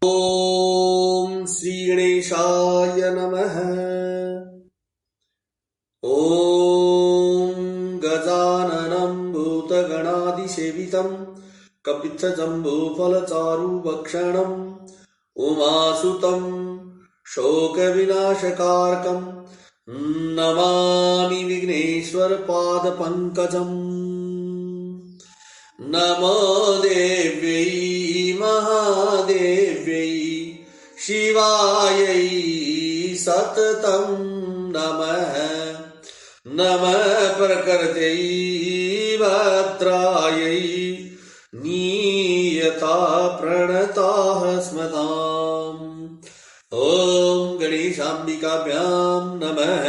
ओम श्री गणेशाय नमः। ओम गजाननं भूतगणाधिसेवितं कपित्थजम्बूफलचारुभक्षणं उमासुतं शोकविनाशकारकं नमामि विघ्नेश्वरपादपङ्कजम्। नमो देव्यै महादेव्यै शिवायै सततं नमः। नमः प्रकृत्यै भद्रायै नीयता प्रणताः स्मताम्। ॐ गणेशाम्बिकाभ्यां नमः।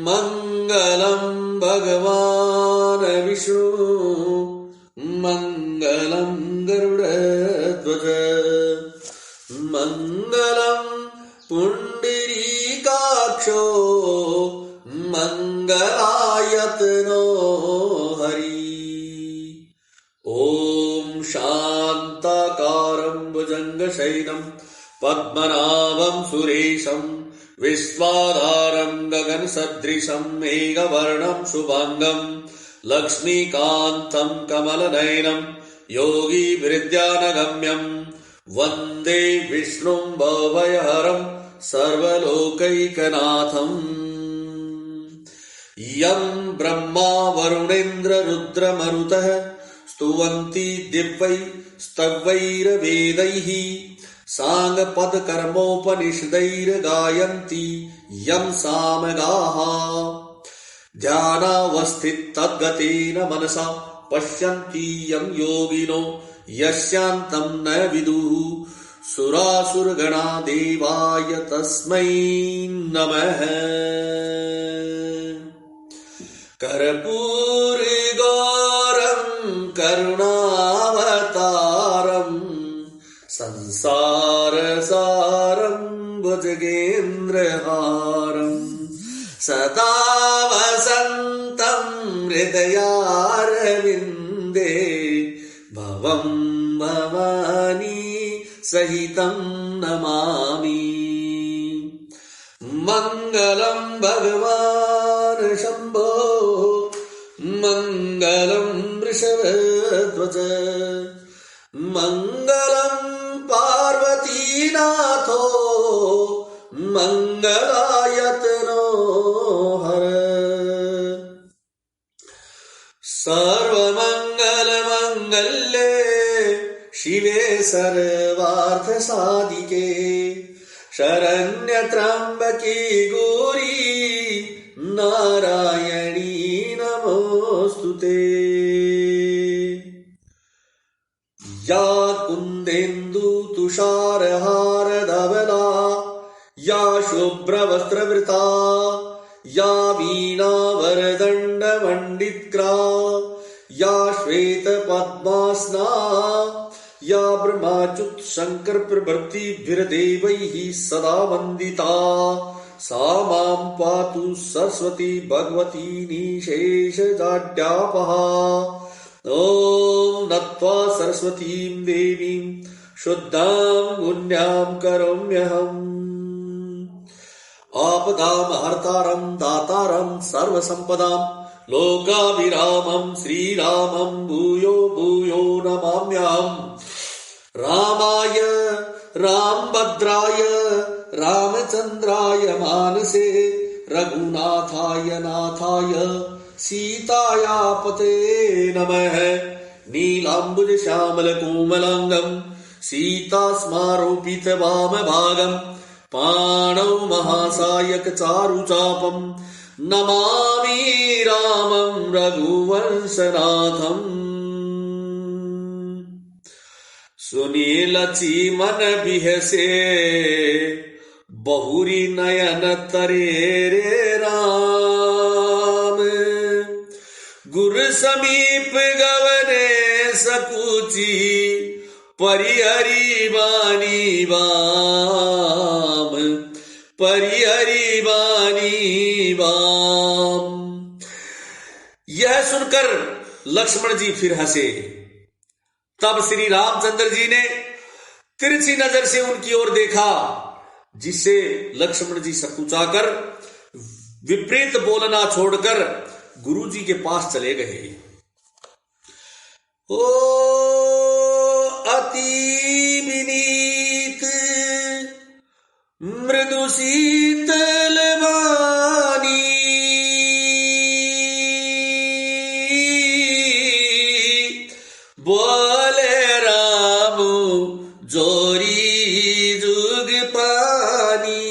मङ्गलं भगवान् विष्णु मङ्गलं गरुडध्वज मङ्गलं पुण्डरीकाक्षो मङ्गलायतनो हरि। ॐ शान्ताकारं भुजङ्गशयनं पद्मनाभं सुरेशं विश्वाधारं गगनसदृशं मेघवर्णं शुभांगं लक्ष्मीकान्तं कमलनयनं योगिभिर्ध्यानगम्यं वन्दे विष्णुं भवभयहरं सर्वलोकैकनाथम्। यं ब्रह्मा वरुणेन्द्र रुद्रमरुतः स्तुवन्ति दिव्यै स्तवैर्वेदैः साङ्गपदकर्मोपनिषदैर्गायन्ति यं सामगाः। ध्यानावस्थिततद्गतेन मनसा पश्यन्ति यं योगिनो यस्यान्तं न विदुः सुरासुरगणा देवाय तस्मै नमः। कर्पूरगौरं करुणावतारं संसारसारं भुजगेन्द्रहारं सदा वसन्तं हृदयारविन्दे भवं भवानी सहितं नमामि। मङ्गलं भगवान् शम्भो मङ्गलं वृषभध्वज मङ्गलं पार्वतीनाथो मङ्गलायतनो हर। सर्वमङ्गलमङ्गल्ये शिवे सर्वार्थसाधिके शरण्यत्र्यम्बके गौरी नारायणी नमोऽस्तुते। या कुन्देन्दु तुषारहारधवला या शुभ्रवस्त्रवृता या वीणावरदण्डमण्डितकरा या श्वेतपद्मासना या ब्रह्माच्युत शंकर प्रभृतिभिर्देवैः सदा वन्दिता सा मां पातु सरस्वती भगवती निशेषजाड्यापहा। ॐ नत्वा सरस्वतीं देवीं शुद्धां पुण्यां करोम्यहम्। आपदामहर्तारं दातारं सर्वसम्पदां लोकाभिरामं श्रीरामं भूयो भूयो नमाम्यहम्। रामाय रामभद्राय रामचन्द्राय मानसे रघुनाथाय नाथाय सीतायापते नमः। नीलाम्बुजश्यामलकोमलाङ्गं सीतास्मारोपितवामभागं पाणौ महासायकचारुचापं नमामि रामं रघुवंशनाथम्। सुनीलची मन बिहसे बहुरी नयन तरे रे राम। गुर समीप गवने सकुची परिहरी बानी बाम परिहरी बानी बाम। यह सुनकर लक्ष्मण जी फिर हंसे तब श्री रामचंद्र जी ने तिरछी नजर से उनकी ओर देखा, जिससे लक्ष्मण जी सकुचाकर विपरीत बोलना छोड़कर गुरु जी के पास चले गए। ओ अति विनीत मृदु शीतल वाणी, बोले राम जोरी जुग पानी।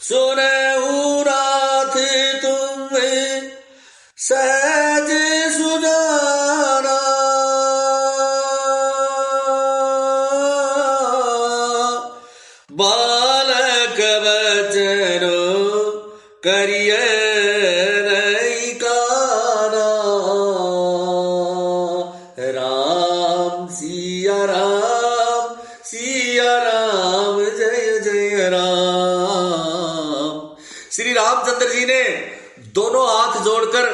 सुनहु नाथ तुम सहज सुजाना, बालक बचनो करिय नहीं काना। राम सिया राम जय जय राम। श्री रामचंद्र जी ने दोनों हाथ जोड़कर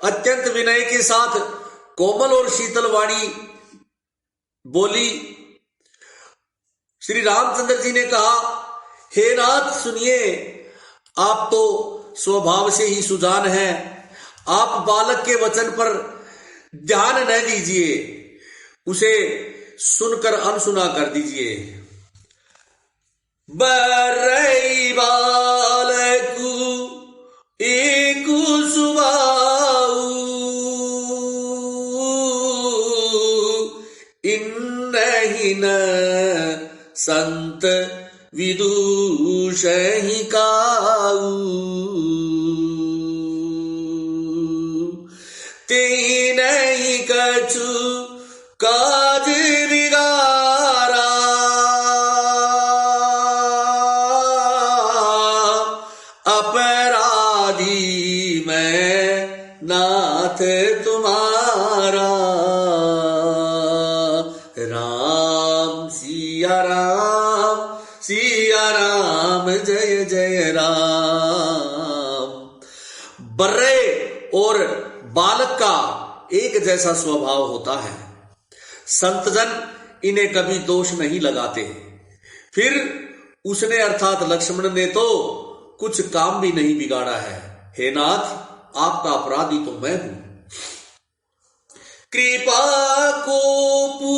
अत्यंत विनय के साथ कोमल और शीतल वाणी बोली। श्री रामचंद्र जी ने कहा, हे नाथ सुनिए, आप तो स्वभाव से ही सुजान हैं, आप बालक के वचन पर ध्यान न दीजिए, उसे सुनकर अनसुना कर दीजिए। बरई बालकु एक सुबाऊ, इन्नहिन संत विदुषहि काऊ। तेहि नहीं कछु काज बिगारा, अपराधी मैं नाथ तुम्हारा। राम सिया राम जय जय राम। बर्रे और बालक का एक जैसा स्वभाव होता है, संतजन इन्हें कभी दोष नहीं लगाते। फिर उसने अर्थात लक्ष्मण ने तो कुछ काम भी नहीं बिगाड़ा है। हे नाथ, आपका अपराधी तो मैं हूं। कृपा कोपु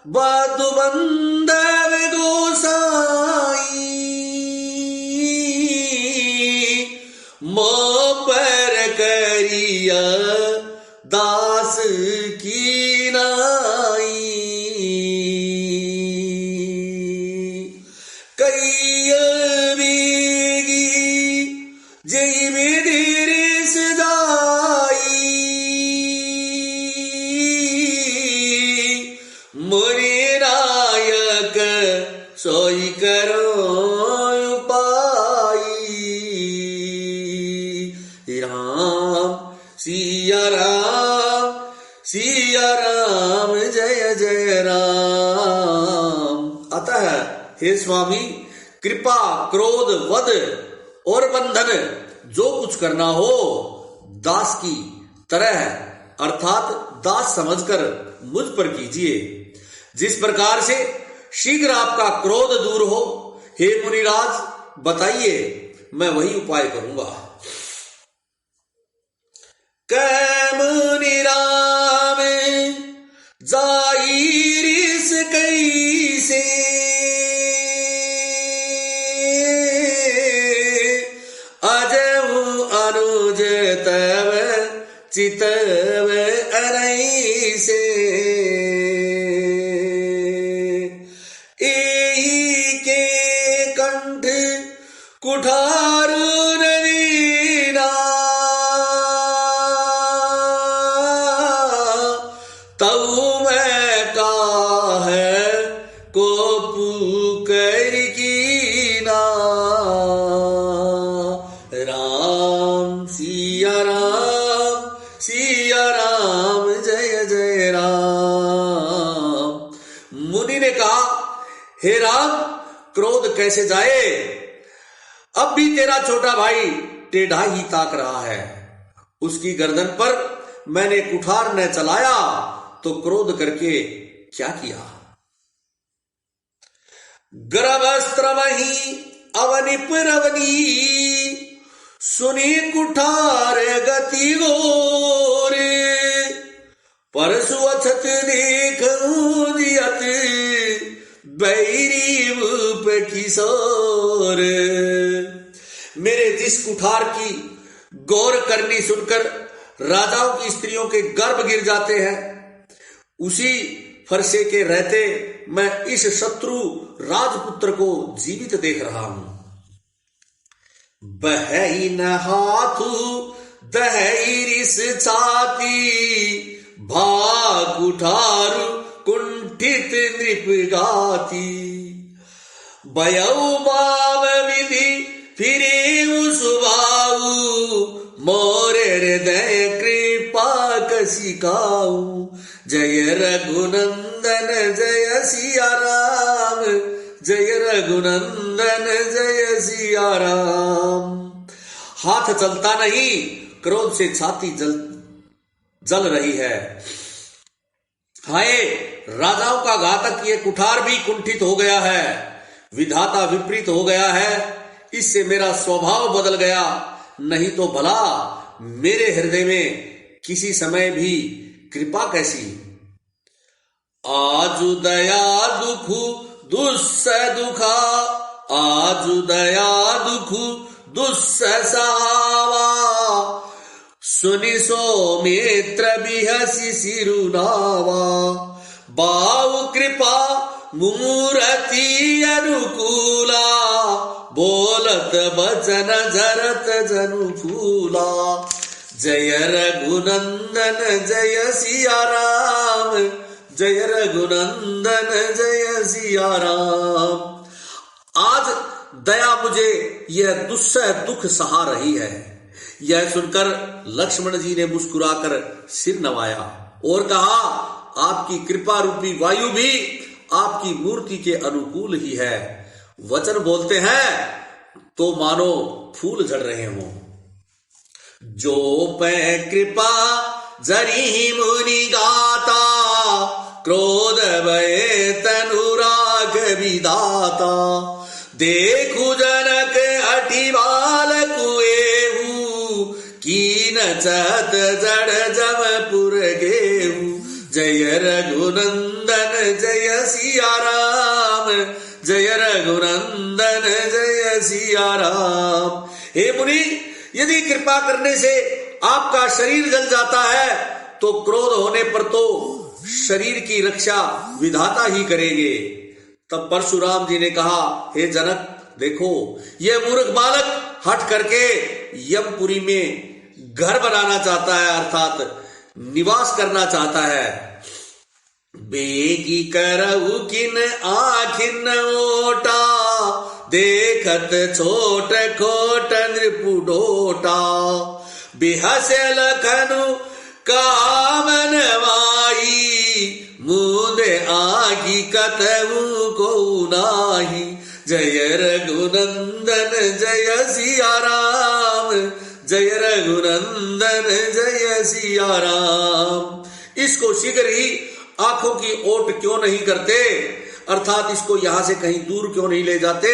बधु बंधव गोसाई, मो पर करिया दास की नाई। कई बीगी जय विधि सजाई, मोरे नायक सोई करो उपाई। सिया राम जय जय राम। अतः हे स्वामी, कृपा, क्रोध, वध और बंधन जो कुछ करना हो दास की तरह अर्थात दास समझकर मुझ पर कीजिए। जिस प्रकार से शीघ्र आपका क्रोध दूर हो, हे मुनिराज बताइए, मैं वही उपाय करूंगा। मुनि राम जाईरिस कैसे, अजहु अनुज तव चितव अनैसे। एही के कंठ कुठार नवीना, तऊ मैं काहे को पुकर कीना। राम सिया राम जय जय राम। मुनि ने कहा, हे राम, क्रोध कैसे जाए? अब भी तेरा छोटा भाई टेढ़ा ही ताक रहा है। उसकी गर्दन पर मैंने कुठार न चलाया तो क्रोध करके क्या किया। गर्भस्त्र वही अवनिप रवनी सुनी कुठार गति गोरे परसु अछत देखूं जियत बैरी रूप किशोर। मेरे जिस कुठार की गौर करनी सुनकर राजाओं की स्त्रियों के गर्भ गिर जाते हैं, उसी फरसे के रहते मैं इस शत्रु राजपुत्र को जीवित देख रहा हूं। बहई न हाथू दहई रिस छाती भाग उठारु कुंठित नृप गाती। बयऊ बाम विधि फिरे सुबाऊ मोरे हृदय कृपा कसिकाऊ। जय रघुनंदन जय सिया राम जय रघुनंदन जय सिया राम। हाथ चलता नहीं, क्रोध से छाती जल रही है। हाय, राजाओं का घातक ये कुठार भी कुंठित हो गया है, विधाता विपरीत हो गया है। इससे मेरा स्वभाव बदल गया, नहीं तो भला मेरे हृदय में किसी समय भी कृपा कैसी। आजु दया दुखु दुस्सह दुखा आजु दया दुखु दुस्सह सहावा। सुनि सौमित्र बिहसि सिरुनावा। बाहु कृपा मूर्ति अनुकूला बोलत बचन जरत जनु फूला। जय रघुनंदन जय सिया राम जय रघुनंदन जय सिया राम। आज दया मुझे यह दुस्सह दुख सहा रही है। यह सुनकर लक्ष्मण जी ने मुस्कुराकर सिर नवाया और कहा, आपकी कृपा रूपी वायु भी आपकी मूर्ति के अनुकूल ही है। वचन बोलते हैं तो मानो फूल झड़ रहे हों। जो पै कृपा जरी मुनि गाता क्रोध भय तनुराग विदाता। देखु जनक हठि बाल कुएहू कीन चहत जड़ जमपुर गेहू। जय रघुनंदन जय सिया राम जय रघुनंदन जय सिया राम। हे मुनि, यदि कृपा करने से आपका शरीर जल जाता है तो क्रोध होने पर तो शरीर की रक्षा विधाता ही करेंगे। तब परशुराम जी ने कहा, हे जनक, देखो यह मूर्ख बालक हट करके यमपुरी में घर बनाना चाहता है, अर्थात निवास करना चाहता है। बेगी करऊ किन आखिन ओटा देखत छोट खोट नृपुडोटा। बिहसे लखनु कामन वाई मुंदे आगी कतऊ को नाही। जय रघुनंदन जय सिया राम जय रघुनंदन जय सिया राम। इसको शीघ्र ही आंखों की ओट क्यों नहीं करते, अर्थात इसको यहां से कहीं दूर क्यों नहीं ले जाते।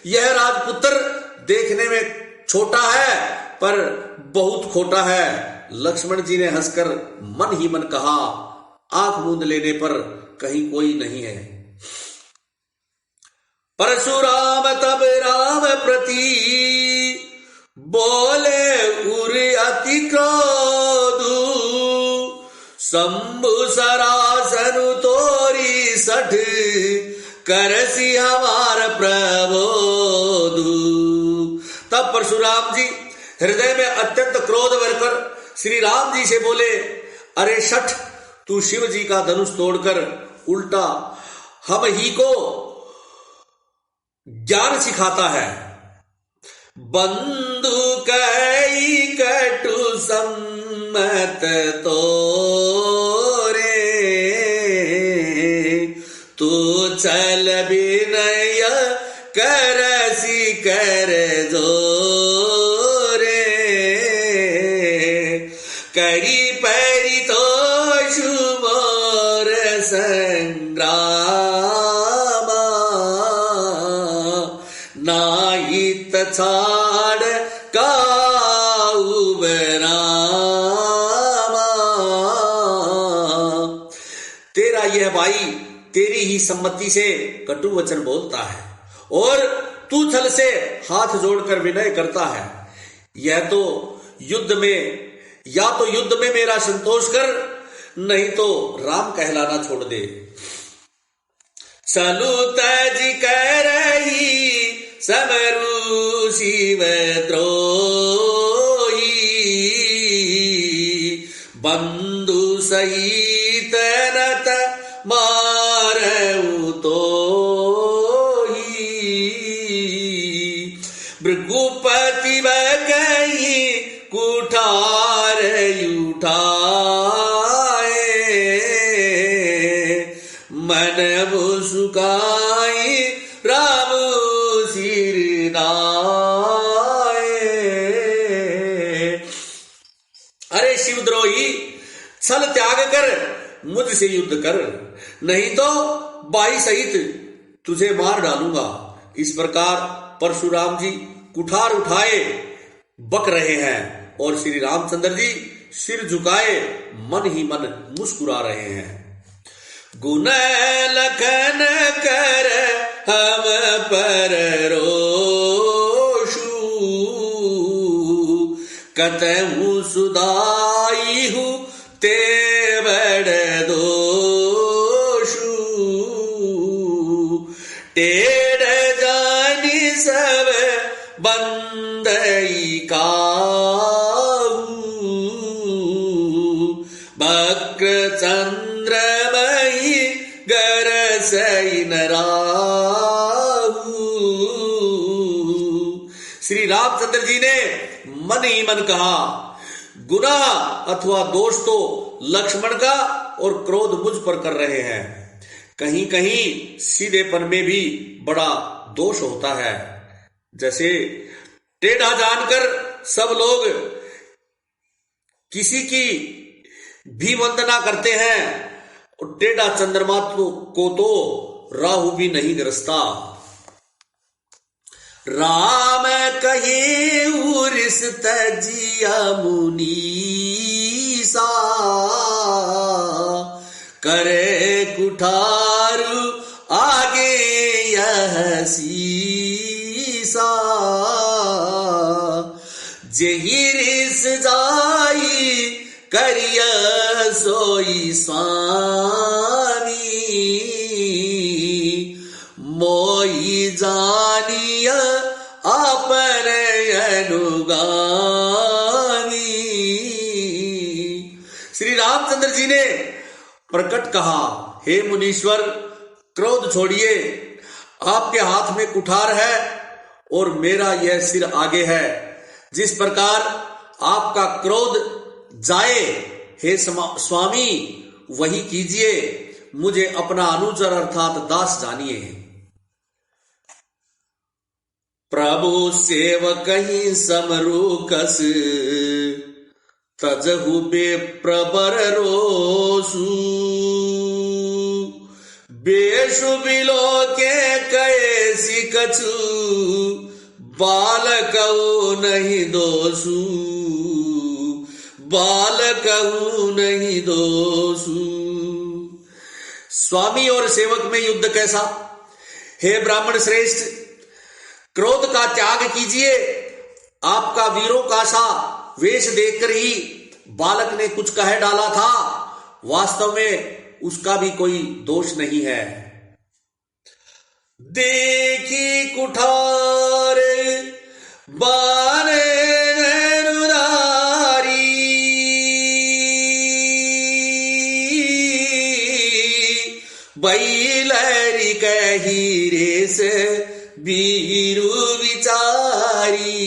यह राजपुत्र देखने में छोटा है पर बहुत खोटा है। लक्ष्मण जी ने हंसकर मन ही मन कहा, आंख मूंद लेने पर कहीं कोई नहीं है। परशुराम तब राम प्रति बोले उर अति क्रोधु। शंभु सरासनु तोरी सठ करसी हमार प्रबोधु। तब परशुराम जी हृदय में अत्यंत क्रोध भरकर श्री राम जी से बोले, अरे शठ, तू शिव जी का धनुष तोड़कर उल्टा हम ही को ज्ञान सिखाता है। बंधु कई कटु सम्मत तोरे तू चल विनय करसी कर जोरे। करी पैरी तो शुमोर संग्रामा नाहित छाड़ काउबरामा। तेरा यह भाई तेरी ही सम्मति से कटु वचन बोलता है और तू छल से हाथ जोड़कर विनय करता है। यह तो युद्ध में मेरा संतोष कर, नहीं तो राम कहलाना छोड़ दे। चलू तजी कर रही समरू शिव द्रोही बंधु सहित नत मारऊ तो भृगुपति बकई कुठार उठाए मन मुस्काई राम सिर नाए। अरे शिवद्रोही, छल त्याग कर मुझसे युद्ध कर, नहीं तो भाई सहित तुझे मार डालूंगा। इस प्रकार परशुराम जी कुठार उठाए बक रहे हैं और श्री रामचंद्र जी सिर झुकाए मन ही मन मुस्कुरा रहे हैं। गुण लखन कर हम पर रोषु कतहु सुदाई हूँ ते बड़ दोषु टेढ़ जानी सब बंदई काहू वक्र चंद्रमयी गरसई नराहू। श्री रामचंद्र जी ने मन ही मन कहा, गुना अथवा दोष तो लक्ष्मण का और क्रोध मुझ पर कर रहे हैं। कहीं कहीं सीधेपन में भी बड़ा दोष होता है। जैसे टेढ़ा जानकर सब लोग किसी की भी वंदना करते हैं और टेढ़ा चंद्रमा को तो राहु भी नहीं ग्रसता। राम कहे उर्स तजिया मुनीसा करे कुठारु आगे यह सीसा जहिरिस जाई करिया सोई स्वामी मोई जानिया आपन अनुगामी। श्री रामचंद्र जी ने प्रकट कहा, हे मुनीश्वर, क्रोध छोड़िए, आपके हाथ में कुठार है और मेरा यह सिर आगे है। जिस प्रकार आपका क्रोध जाए हे स्वामी वही कीजिए, मुझे अपना अनुचर अर्थात दास जानिए। प्रभु सेवक ही समरूकस तजहु बेप्रबर रोसु बेशु बिलो के कैसी कछु बालकऊ नहीं दोसु बालकऊ नहीं दोसु। स्वामी और सेवक में युद्ध कैसा? हे ब्राह्मण श्रेष्ठ, क्रोध का त्याग कीजिए। आपका वीरों का सा वेश देखकर ही बालक ने कुछ कह डाला था, वास्तव में उसका भी कोई दोष नहीं है। देखी कुठार बाने नैनुदारी बैलरी कही रेस बीरु विचारी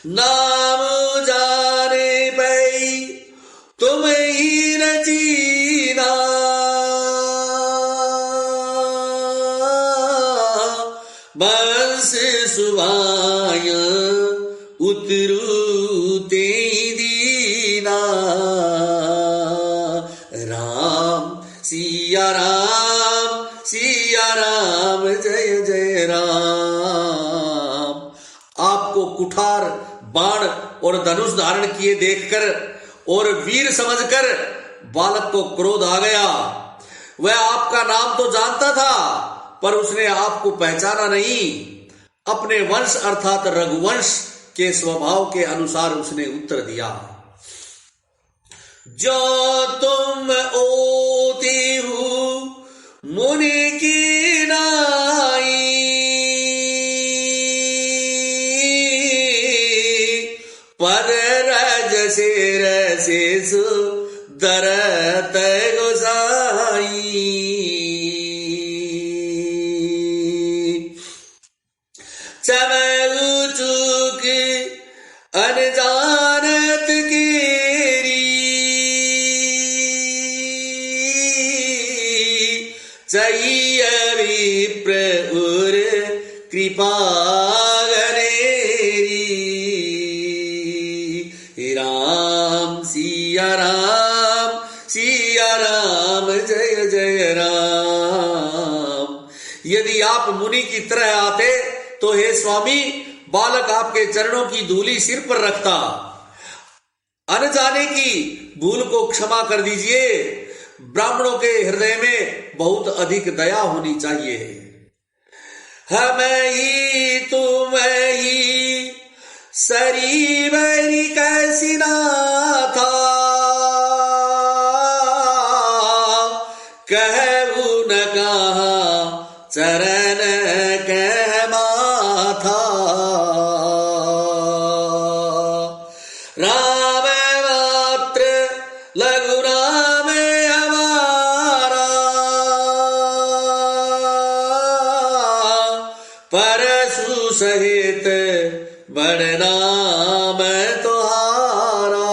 नाम जाने पई तुम ही न जीना बंस सुभाया उतरू ते दीना। राम सिया राम जय जय राम। आपको कुठार, बाण और धनुष धारण किए देखकर और वीर समझकर बालक को क्रोध आ गया। वह आपका नाम तो जानता था, पर उसने आपको पहचाना नहीं। अपने वंश अर्थात रघुवंश के स्वभाव के अनुसार उसने उत्तर दिया, जो तुम ओती हो मुनि की नाई, पर रज से रसे सुदरत गोसाई। चमऊ चूक अनजानत केरी, चाहिए विप्र उर कृपा गनेरी। राम सिया राम जय जय राम। यदि आप मुनि की तरह आते तो हे स्वामी, बालक आपके चरणों की धूली सिर पर रखता। अनजाने की भूल को क्षमा कर दीजिए। ब्राह्मणों के हृदय में बहुत अधिक दया होनी चाहिए। हमें ही तुम्हें ही सरी बरी कैसी ना था, कहू न कहा चरण कह माथा। राम मात्र लघु नाम हमारा, परशु सहित बड़ नाम तुम्हारा।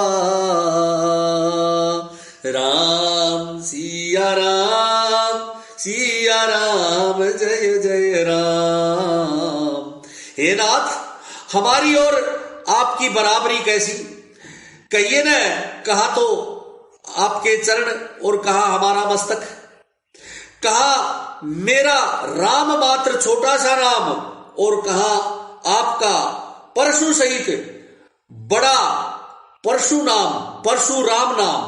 राम सिया राम जय जय राम। हे नाथ, हमारी और आपकी बराबरी कैसी? कहिए न, कहा तो आपके चरण और कहा हमारा मस्तक। कहा मेरा राम मात्र छोटा सा नाम और कहा आपका परशु सहित बड़ा परशुराम नाम।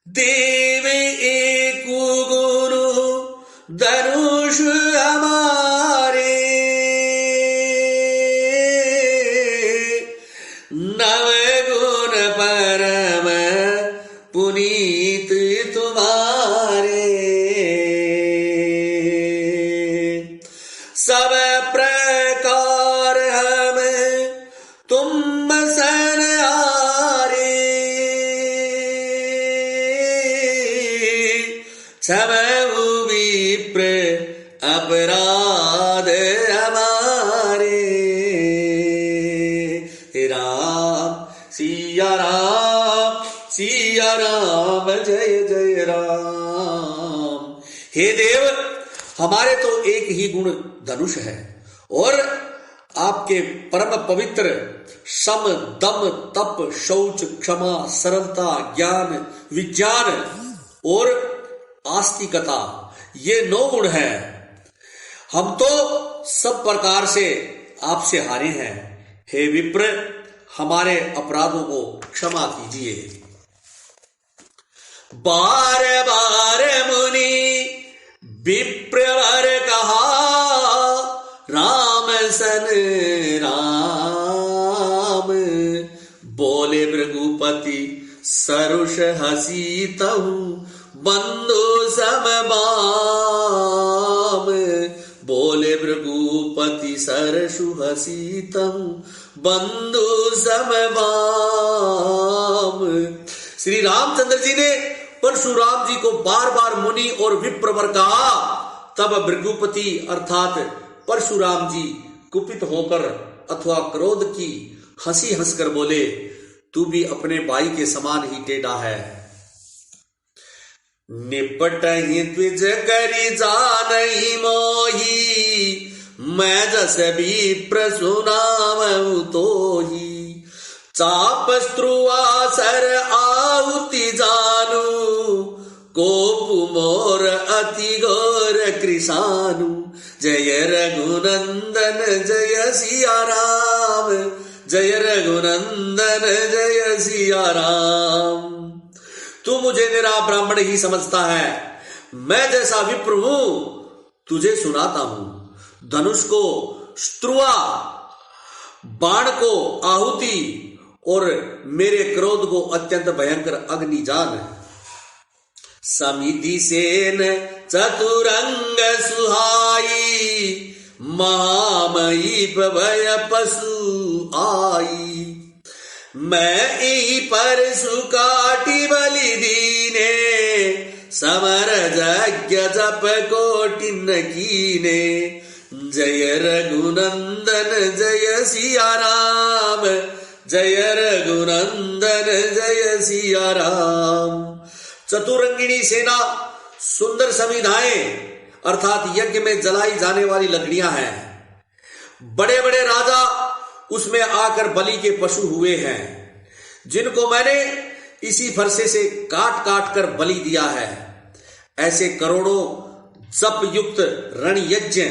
देव एक गुरु धनुष हमारे, नव गुण परम पुनीत तुम्हारे। सब प्रकार हम तुम सनहारे, क्षमऊ विप्र अपराध हमारे। राम सिया राम जय जय राम। हे देव, हमारे तो एक ही गुण धनुष है और आपके परम पवित्र सम दम तप शौच क्षमा सरलता ज्ञान विज्ञान और आस्तिकता, ये 9 गुण हैं। हम तो सब प्रकार से आपसे हारे हैं। हे विप्र, हमारे अपराधों को क्षमा कीजिए। बार बार मुनि विप्रवर कहा, राम सन राम। बोले भृगुपति सरुष हसी तहु, बंधु समबाम। बोले भृगुपति सरसु हसीतम, बंधु समबाम। श्री रामचंद्र जी ने परशुराम जी को बार बार मुनि और विप्रवर कहा। तब भृगुपति अर्थात परशुराम जी कुपित होकर अथवा क्रोध की हंसी हंसकर बोले, तू भी अपने भाई के समान ही टेढ़ा है। निपटहि द्विज करि जानहि मोहि, मैं जस भी प्रसुनामहु तोही। चाप स्त्रुवासर आहुति जानू, कोपु मोर अति घोर कृषानु। जय रघुनंदन जय सिया राम, जय रघुनंदन जय सिया राम। तू मुझे निरा ब्राह्मण ही समझता है, मैं जैसा विप्र हूं तुझे सुनाता हूं। धनुष को स्त्रुआ, बाण को आहुति और मेरे क्रोध को अत्यंत भयंकर अग्नि जान। समिधि सेन चतुरंग सुहाई, महामयी भय पशु आई। मैं ई पर सुकाटी बलि दीने, समर यज्ञ जप कोटिन कीने। जय रघुनंदन जय सिया राम, जय रघुनंदन जय सिया राम। चतुरंगिणी सेना सुंदर समिधाएं अर्थात यज्ञ में जलाई जाने वाली लकड़ियां हैं। बड़े बड़े राजा उसमें आकर बलि के पशु हुए हैं, जिनको मैंने इसी फरसे से काट काट कर बलि दिया है। ऐसे करोड़ों जप युक्त रण यज्ञ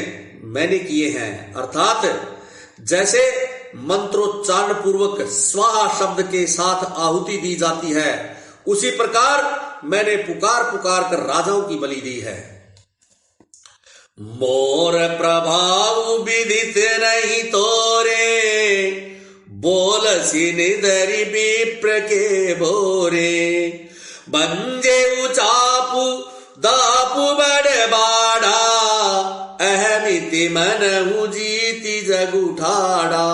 मैंने किए हैं, अर्थात जैसे मंत्रोच्चारण पूर्वक स्वाहा शब्द के साथ आहुति दी जाती है, उसी प्रकार मैंने पुकार पुकार कर राजाओं की बलि दी है। मोर प्रभाव विदित नहीं तोरे, बोल सिनिधरि विप्र के भोरे। बंजे चापु दापु बड़ बाड़ा, अहमिति मनहु जीति जगुठाड़ा।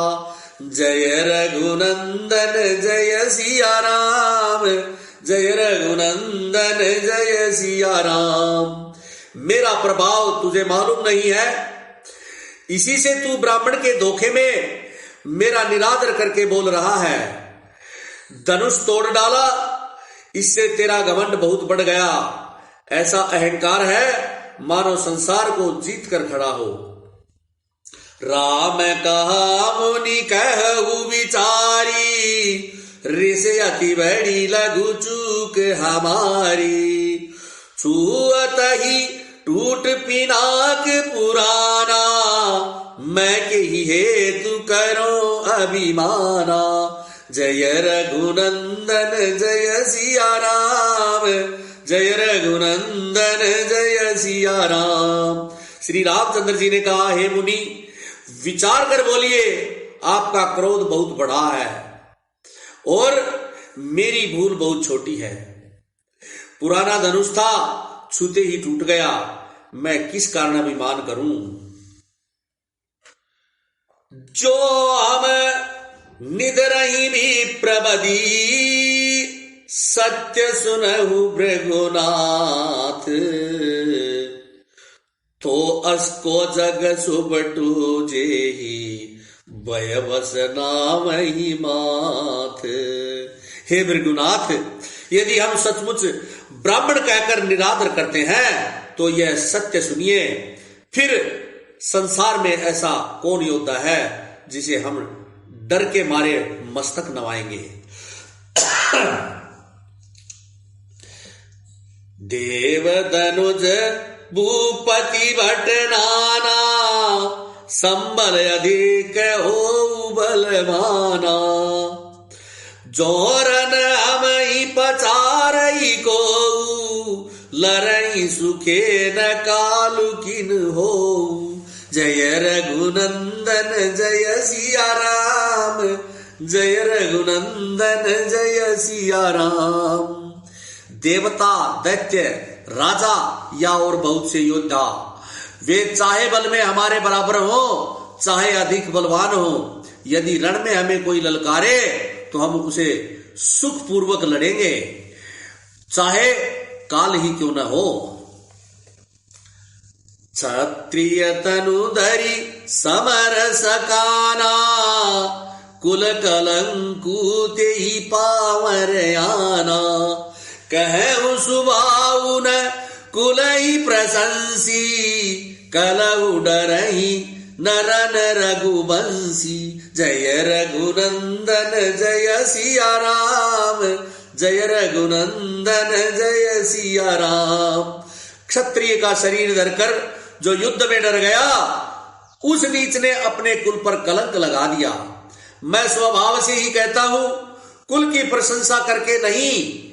जय रघुनंदन जय सिया राम, जय रघुनंदन जय सिया राम। मेरा प्रभाव तुझे मालूम नहीं है, इसी से तू ब्राह्मण के धोखे में मेरा निरादर करके बोल रहा है। धनुष तोड़ डाला, इससे तेरा घमंड बहुत बढ़ गया। ऐसा अहंकार है मानो संसार को जीत कर खड़ा हो। राम कहा मुनि कहु विचारी, ऋष अति बड़ी लघु चूक हमारी। छुअत ही टूट पिनाक पुराना, मैं के ही हेतु करो अभिमाना। जय रघुनंदन जय सिया राम, जय रघुनंदन जय सिया राम। श्री रामचंद्र जी ने कहा, हे मुनि विचार कर बोलिए, आपका क्रोध बहुत बड़ा है और मेरी भूल बहुत छोटी है। पुराना धनुष था, छूते ही टूट गया, मैं किस कारण अभिमान करूं। जो हम निदरही भी प्रबदी, सत्य सुनहु भृगुनाथ। तो अस्को जग सुबटू जेही, भयवश नाम ही माथ। हे भृगुनाथ, यदि हम सचमुच ब्राह्मण कहकर निरादर करते हैं तो यह सत्य सुनिए। फिर संसार में ऐसा कौन योद्धा है जिसे हम डर के मारे मस्तक नवाएंगे। देव धनुज भूपति भट नाना, संबल अधिक हो बलवाना। जोरन हम ही पचारई को, लरई सुखे न कालु किन हो। जय रघुनंदन जय सिया राम, जय रघुनंदन जय सिया राम। देवता, दैत्य, राजा या और बहुत से योद्धा, वे चाहे बल में हमारे बराबर हो, चाहे अधिक बलवान हो, यदि रण में हमें कोई ललकारे तो हम उसे सुखपूर्वक लड़ेंगे, चाहे काल ही क्यों न हो। क्षत्रिय तनुधरि समर सकाना, कुल कलंकूते ही पावर आना। कहु सुभाउन कुल ही प्रशंसी, कलहु डरहि नरन रघुवंशी, जय रघुनंदन जय सिया राम, जय रघुनंदन जय सिया राम। क्षत्रिय का शरीर धरकर जो युद्ध में डर गया, उस नीच ने अपने कुल पर कलंक लगा दिया। मैं स्वभाव से ही कहता हूं, कुल की प्रशंसा करके नहीं,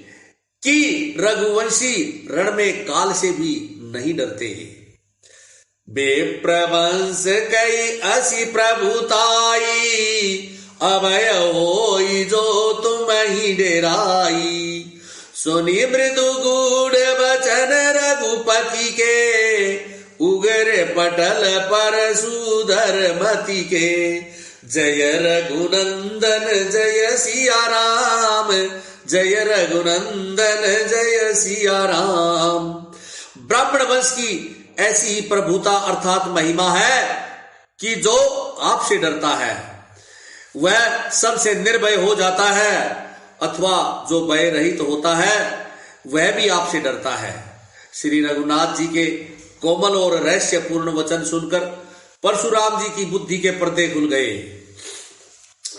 कि रघुवंशी रण में काल से भी नहीं डरते। बेप्रवंश कई असी प्रभुताई, अभय होई जो तुम ही डेराई। सुनी मृदु गूढ़ वचन रघुपति के, उग्र पटल पर सुधर मति के। जय रघुनंदन जय सिया राम, जय रघुनंदन जय सिया राम। ब्राह्मण वंश की ऐसी ही प्रभुता अर्थात महिमा है कि जो आपसे डरता है वह सबसे निर्भय हो जाता है, अथवा जो भय रहित होता है वह भी आपसे डरता है। श्री रघुनाथ जी के कोमल और रहस्यपूर्ण वचन सुनकर परशुराम जी की बुद्धि के पर्दे खुल गए।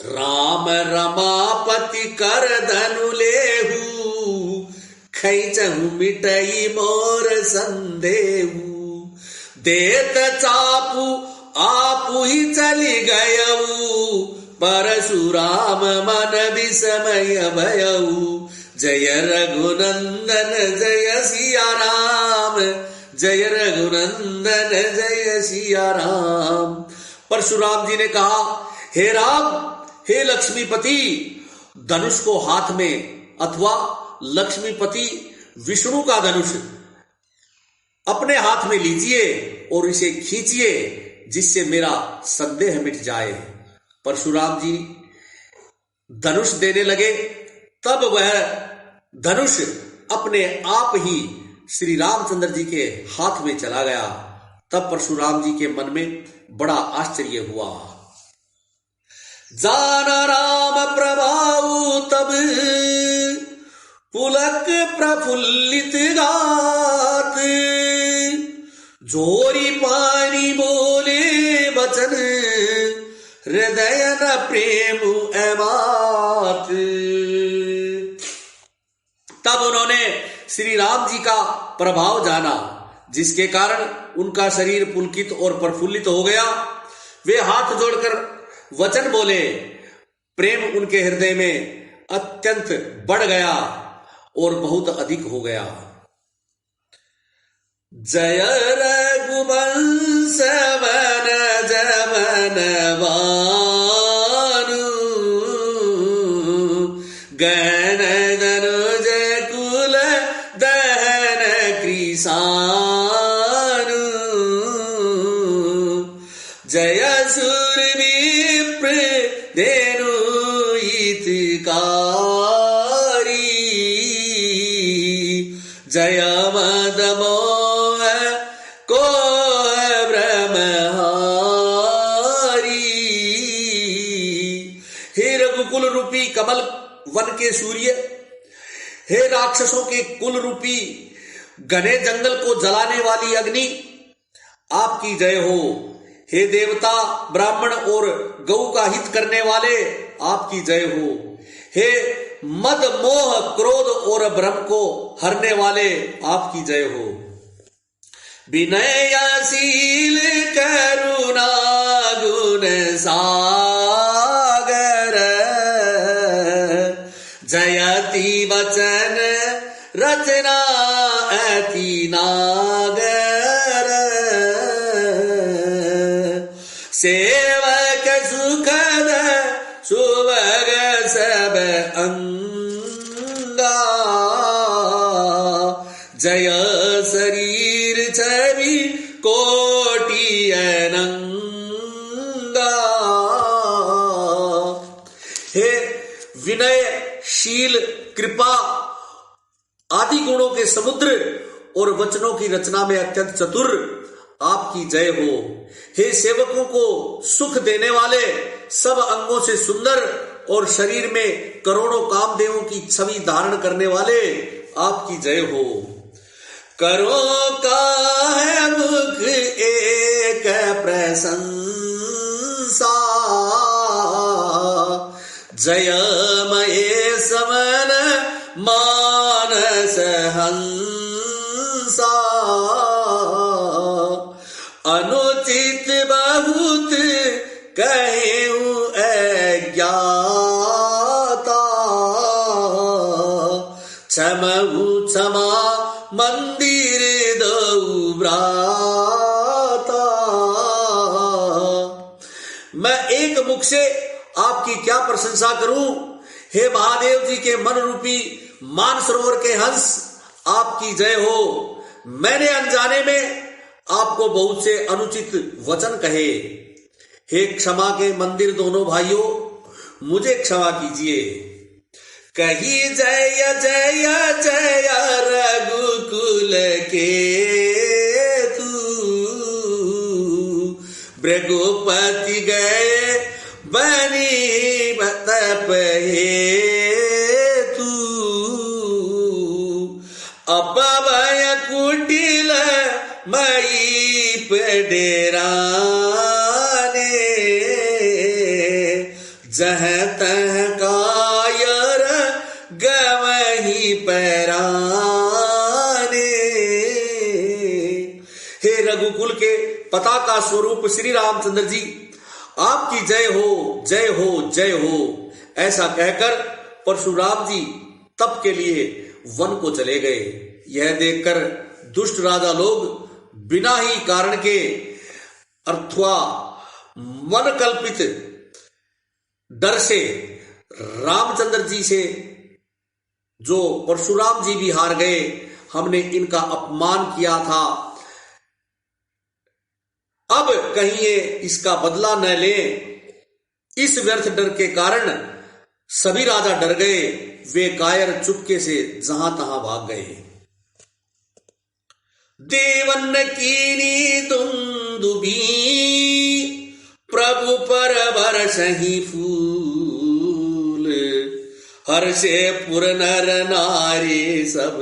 राम रमापति कर धनु लेहू, खैचहु मिटई मोर संदेहू। देत चापू आपू ही चली गयऊ, परशुराम मन विस्मय भयऊ। जय रघुनंदन जय सिया राम, जय रघुनंदन जय सिया राम। परशुराम जी ने कहा, हे राम, हे लक्ष्मीपति, धनुष को हाथ में, अथवा लक्ष्मीपति विष्णु का धनुष अपने हाथ में लीजिए और इसे खींचिए, जिससे मेरा संदेह मिट जाए। परशुराम जी धनुष देने लगे, तब वह धनुष अपने आप ही श्री रामचंद्र जी के हाथ में चला गया। तब परशुराम जी के मन में बड़ा आश्चर्य हुआ। जाना राम प्रभाऊ तब, पुलक प्रफुल्लित गात। जोरी पानी बोले वचन, हृदय न प्रेम एमात। तब उन्होंने श्री राम जी का प्रभाव जाना, जिसके कारण उनका शरीर पुलकित और प्रफुल्लित हो गया। वे हाथ जोड़कर वचन बोले, प्रेम उनके हृदय में अत्यंत बढ़ गया और बहुत अधिक हो गया। जय रघुवंश वन जवन वानु, गण धनुज कुल दहन कृशानु। जय सुर विप्र धेनु हितकारी, जय मद मोह को ब्रह्महारी। हे रघुकुल रूपी कमल वन के सूर्य, हे राक्षसों के कुल रूपी घने जंगल को जलाने वाली अग्नि, आपकी जय हो। हे देवता, ब्राह्मण और गौ का हित करने वाले, आपकी जय हो। हे मद मोह क्रोध और भ्रम को हरने वाले, आपकी जय हो। विनयशील करुणा गुण सागर, जयति वचन रचना अति नागर। सेवक सुखद सुभग सब अंगा, जय शरीर छवि कोटि अनंगा। हे विनयशील, कृपा आदि गुणों के समुद्र और वचनों की रचना में अत्यंत चतुर, आपकी जय हो। हे सेवकों को सुख देने वाले, सब अंगों से सुंदर और शरीर में करोड़ों कामदेवों की छवि धारण करने वाले, आपकी जय हो। करो काहे मुख एक प्रशंसा, जय मये समन मानस हंसा, अनुचित बहुत कहूँ अज्ञाता, क्षमहु क्षमा मंदिर दो भ्राता। मैं एक मुख से आपकी क्या प्रशंसा करूं, हे महादेव जी के मन रूपी मानसरोवर के हंस, आपकी जय हो। मैंने अनजाने में आपको बहुत से अनुचित वचन कहे। हे क्षमा के मंदिर दोनों भाइयों, मुझे क्षमा कीजिए। कही जय जय जय रघुकुल के तू, भृगुपति गए बनी तप हेतु, अपवय कुटिल मई डेराने, जह तह कायर गवही पैराने। हे रघुकुल के पताका स्वरूप श्री रामचंद्र जी, आपकी जय हो जय हो जय हो। ऐसा कहकर परशुराम जी तप के लिए वन को चले गए। यह देखकर दुष्ट राजा लोग बिना ही कारण के अथवा मन कल्पित डर से रामचंद्र जी से, जो परशुराम जी भी हार गए, हमने इनका अपमान किया था, अब कहीं ये इसका बदला न ले, इस व्यर्थ डर के कारण सभी राजा डर गए। वे कायर चुपके से जहां तहां भाग गए। देवन कीनी दुंदुभी, प्रभु पर बरसहि फूल, हर्षे पुर नर नारी सब,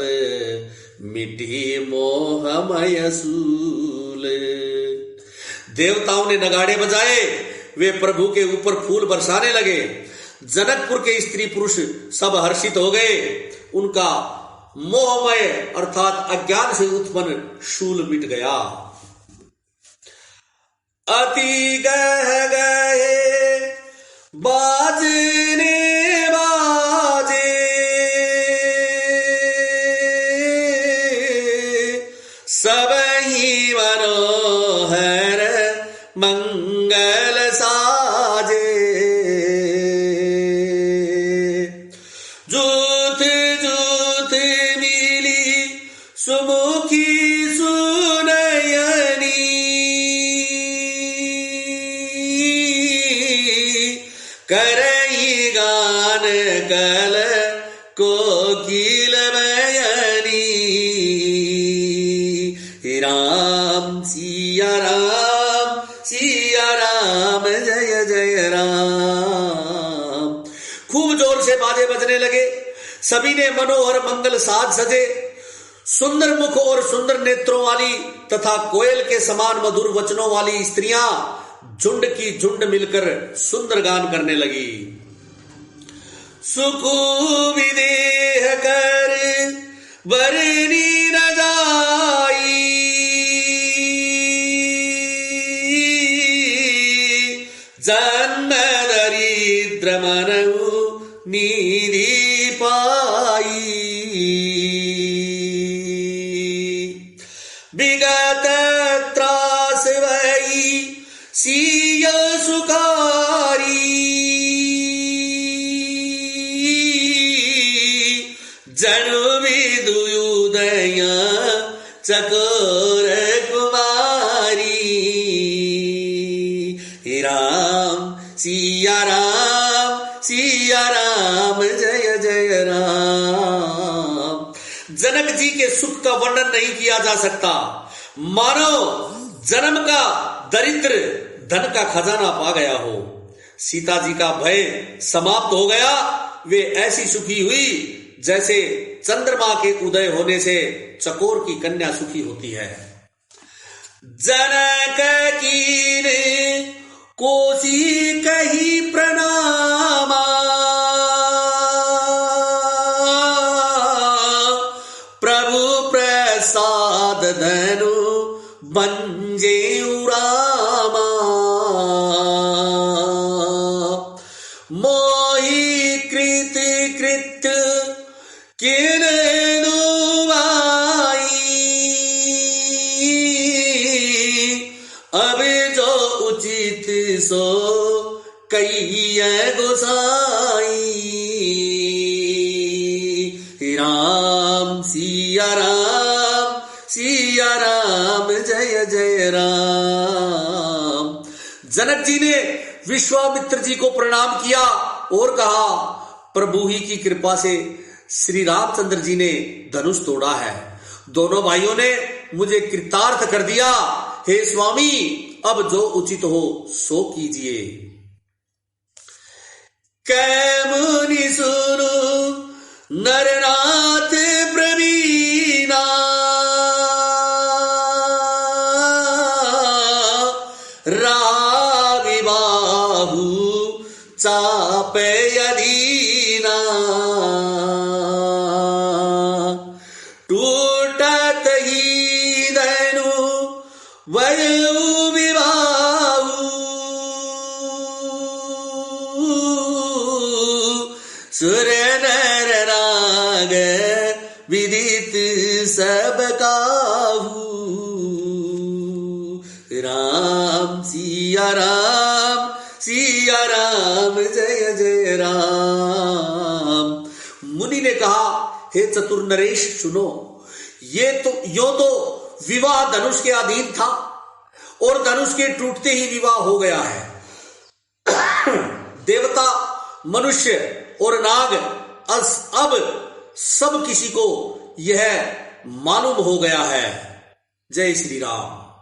मिटी मोहमय सूल। देवताओं ने नगाड़े बजाए, वे प्रभु के ऊपर फूल बरसाने लगे। जनकपुर के स्त्री पुरुष सब हर्षित हो गए। उनका मोहमय अर्थात अज्ञान से उत्पन्न शूल मिट गया। अति गह गए बाजने बाजे, सबही मनोहर मंगल साजे। जूथ जूथ मिली सुमुखी सुनयनी, करई गान कल कोकिल बयनी। राम सिया राम जय जय राम। खूब जोर से बाजे बजने लगे। सभी ने मनोहर मंगल साज सजे। सुंदर मुख और सुंदर नेत्रों वाली तथा कोयल के समान मधुर वचनों वाली स्त्रियां झुंड की झुंड मिलकर सुंदर गान करने लगी। सुकु विदेह कर बरनी न जाई, जन्म दरिद्र मनहु निधि पाई। विगत त्रास भई सिय सुखारी, जनु विदुदय चकोर कुमारी। राम सिया राम जय जय राम। जनक जी के सुख का वर्णन नहीं किया जा सकता। मानो जन्म का दरिद्र धन का खजाना पा गया हो। सीता जी का भय समाप्त हो गया। वे ऐसी सुखी हुई जैसे चंद्रमा के उदय होने से चकोर की कन्या सुखी होती है। जनक कीर कोसी कही प्रणामा, प्रभु प्रसाद धनु बंजे उरामा, मोहि कृत कृत किरनु भाई, अब जो उचित सो कहिए गोसाई। राम सिया राम सिया राम जय जय राम। जनक जी ने विश्वामित्र जी को प्रणाम किया और कहा, प्रभु ही की कृपा से श्री रामचंद्र जी ने धनुष तोड़ा है। दोनों भाइयों ने मुझे कृतार्थ कर दिया। हे स्वामी, अब जो उचित हो सो कीजिए। कै मुनि सुनु नरनाथ प्रवीणा, रावि बाहु चापे अधीना, टूटत ही धनु वयु विबाहु, सुर नर राग विदित सब काहू। राम सिया राम जय जय राम। मुनि ने कहा, हे चतुर नरेश सुनो, ये तो विवाह धनुष के अधीन था और धनुष के टूटते ही विवाह हो गया है। देवता, मनुष्य और नाग अब सब किसी को यह मालूम हो गया है। जय श्री राम।